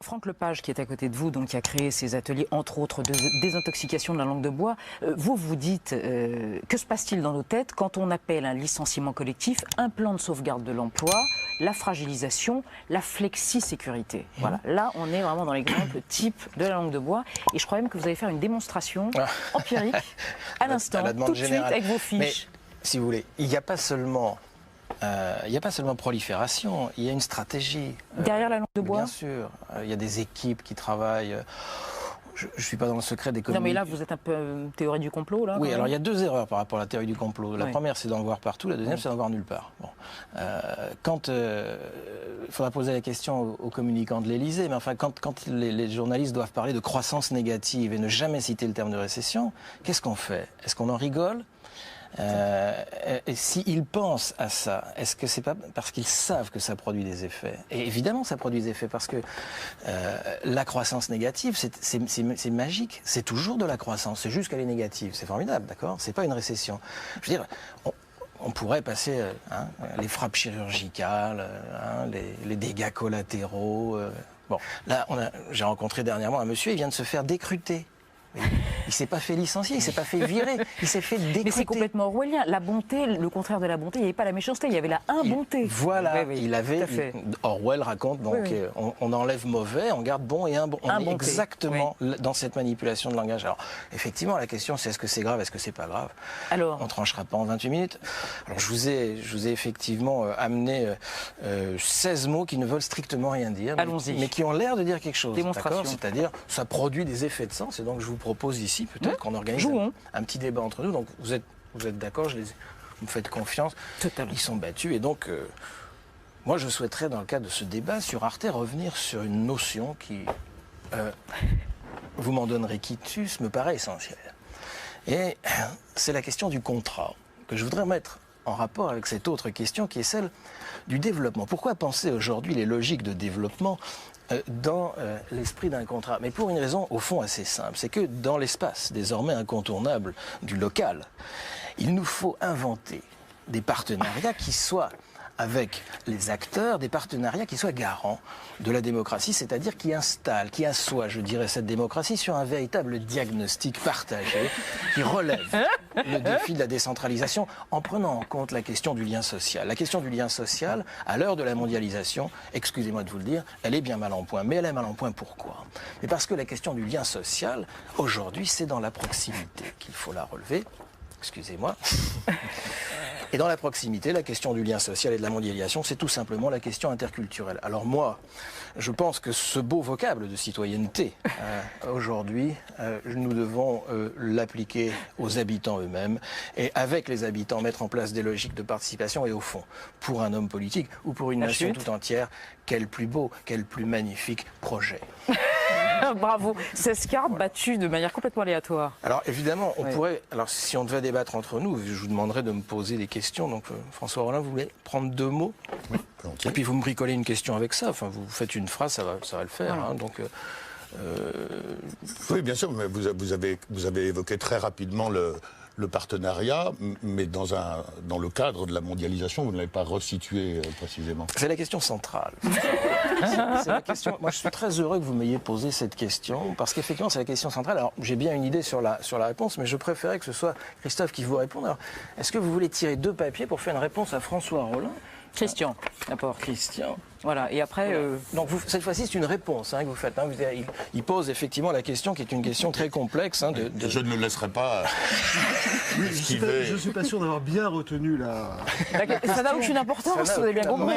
Franck Lepage, qui est à côté de vous, donc qui a créé ces ateliers, entre autres, de désintoxication de la langue de bois, vous dites, que se passe-t-il dans nos têtes quand on appelle un licenciement collectif un plan de sauvegarde de l'emploi, la fragilisation, la flexi-sécurité? Voilà, là, on est vraiment dans l'exemple type de la langue de bois. Et je crois même que vous allez faire une démonstration empirique à l'instant, tout de suite, avec vos fiches. Mais, si vous voulez, il n'y a pas seulement... prolifération, il y a une stratégie. Derrière la langue de bois? Bien sûr. Il y a des équipes qui travaillent. Je ne suis pas dans le secret des communes. Non, mais là, vous êtes un peu théorie du complot, là? Oui, alors il y a deux erreurs par rapport à la théorie du complot. La Oui. première, c'est d'en voir partout. La deuxième, c'est d'en voir nulle part. Bon. Quand il faudra poser la question aux communicants de l'Élysée, mais enfin, quand les journalistes doivent parler de croissance négative et ne jamais citer le terme de récession, qu'est-ce qu'on fait? Est-ce qu'on en rigole? Et s'ils pensent à ça, est-ce que c'est pas parce qu'ils savent que ça produit des effets? Et évidemment, ça produit des effets parce que la croissance négative, c'est magique. C'est toujours de la croissance. C'est juste qu'elle est négative. C'est formidable, d'accord? C'est pas une récession. Je veux dire, on pourrait passer les frappes chirurgicales, les dégâts collatéraux. Bon, là, j'ai rencontré dernièrement un monsieur. Il vient de se faire décruter. Il s'est pas fait licencier, il s'est pas fait virer, il s'est fait décruter. Mais c'est complètement orwellien. La bonté, le contraire de la bonté, il n'y avait pas la méchanceté, il y avait la imbonté. Voilà, oui, il avait. Orwell raconte donc oui. on enlève mauvais, on garde bon et imbon. On est exactement dans cette manipulation de langage. Alors, effectivement, la question c'est est-ce que c'est grave, est-ce que c'est pas grave? Alors, on tranchera pas en 28 minutes. Alors, je vous ai effectivement amené 16 mots qui ne veulent strictement rien dire, mais qui ont l'air de dire quelque chose. Démonstration. C'est-à-dire, ça produit des effets de sens, et donc je vous propose ici peut-être qu'on organise un petit débat entre nous. Donc vous êtes d'accord, vous me faites confiance. Totalement. Ils sont battus et donc moi je souhaiterais dans le cadre de ce débat sur Arte revenir sur une notion qui, vous m'en donnerez quitus, me paraît essentielle. Et c'est la question du contrat que je voudrais mettre en rapport avec cette autre question qui est celle du développement. Pourquoi penser aujourd'hui les logiques de développement dans l'esprit d'un contrat? Mais pour une raison au fond assez simple, c'est que dans l'espace désormais incontournable du local, il nous faut inventer des partenariats qui soient avec les acteurs, des partenariats qui soient garants de la démocratie, c'est-à-dire qui installent, qui assoient, je dirais, cette démocratie sur un véritable diagnostic partagé qui relève le défi de la décentralisation en prenant en compte la question du lien social. La question du lien social, à l'heure de la mondialisation, excusez-moi de vous le dire, elle est bien mal en point. Mais elle est mal en point pourquoi? Mais parce que la question du lien social, aujourd'hui, c'est dans la proximité qu'il faut la relever. Excusez-moi. Et dans la proximité, la question du lien social et de la mondialisation, c'est tout simplement la question interculturelle. Alors moi, je pense que ce beau vocable de citoyenneté, aujourd'hui, nous devons l'appliquer aux habitants eux-mêmes et avec les habitants mettre en place des logiques de participation et au fond, pour un homme politique ou pour une nation tout entière, quel plus beau, quel plus magnifique projet. Bravo, 16 cartes battues de manière complètement aléatoire. Alors évidemment, on pourrait, alors si on devait débattre entre nous, je vous demanderais de me poser des questions. Donc François Rollin, vous voulez prendre 2 mots? Oui, volontiers. Et puis vous me bricolez une question avec ça. Enfin, vous faites une phrase, ça va le faire. Hein, donc, oui, bien sûr, mais vous avez évoqué très rapidement le partenariat, mais dans le cadre de la mondialisation, vous ne l'avez pas resitué précisément. C'est la question centrale. C'est la question. Moi, je suis très heureux que vous m'ayez posé cette question, parce qu'effectivement, c'est la question centrale. Alors, j'ai bien une idée sur la réponse, mais je préférais que ce soit Christophe qui vous réponde. Alors, est-ce que vous voulez tirer 2 papiers pour faire une réponse à François Rollin? Christian, d'abord. Christian. Voilà, et après... Donc cette fois-ci, c'est une réponse que vous faites. Hein. Il pose effectivement la question qui est une question très complexe. Hein, Je ne le laisserai pas oui, je ne suis pas sûr d'avoir bien retenu la... Ça n'a aucune importance, vous avez bien compris.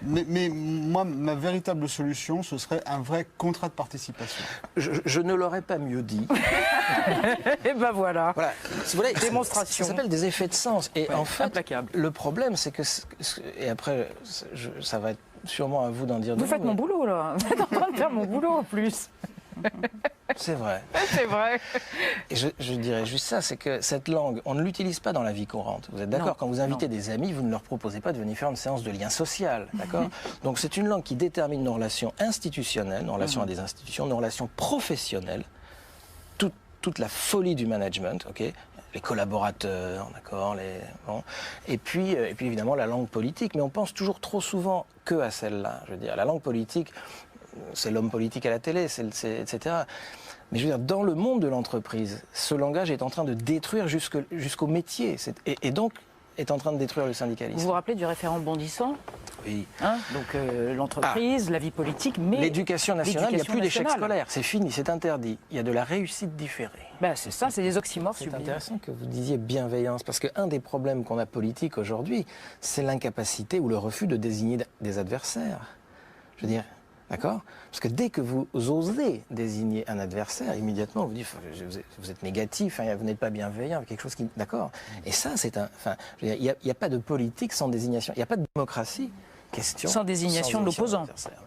Mais moi, ma véritable solution, ce serait un vrai contrat de participation. Je ne l'aurais pas mieux dit. Et ben voilà. Si vous voulez, démonstration. Ça s'appelle des effets de sens. Et en fait, implacable. Le problème, c'est que... Et après... ça va être sûrement à vous d'en dire deux mots. Vous faites mon boulot, là. Vous êtes en train de faire mon boulot, en plus. C'est vrai. C'est vrai. Et je dirais juste ça, c'est que cette langue, on ne l'utilise pas dans la vie courante. Vous êtes d'accord? Quand vous invitez des amis, vous ne leur proposez pas de venir faire une séance de lien social. D'accord? Donc c'est une langue qui détermine nos relations institutionnelles, nos relations à des institutions, nos relations professionnelles, toute la folie du management, ok? Les collaborateurs, d'accord, et puis évidemment la langue politique. Mais on pense toujours trop souvent que à celle-là. Je veux dire, la langue politique, c'est l'homme politique à la télé, etc. Mais je veux dire, dans le monde de l'entreprise, ce langage est en train de détruire jusqu'au métier, et donc est en train de détruire le syndicalisme. Vous vous rappelez du référent bondissant? Oui. Hein, donc l'entreprise, la vie politique, mais... L'éducation nationale, il n'y a plus d'échec nationale. scolaire, c'est fini, c'est interdit. Il y a de la réussite différée. Ben, c'est ça, c'est des oxymores C'est sublimes. intéressant que vous disiez bienveillance, parce qu'un des problèmes qu'on a politique aujourd'hui, c'est l'incapacité ou le refus de désigner des adversaires. Je veux dire, d'accord? Parce que dès que vous osez désigner un adversaire, immédiatement vous dites vous êtes négatif, hein, vous n'êtes pas bienveillant, quelque chose qui... D'accord? Et ça, c'est un... Enfin, je veux dire, il n'y a pas de politique sans désignation, il n'y a pas de démocratie. Question Sans désignation de l'opposant. d'adversaire.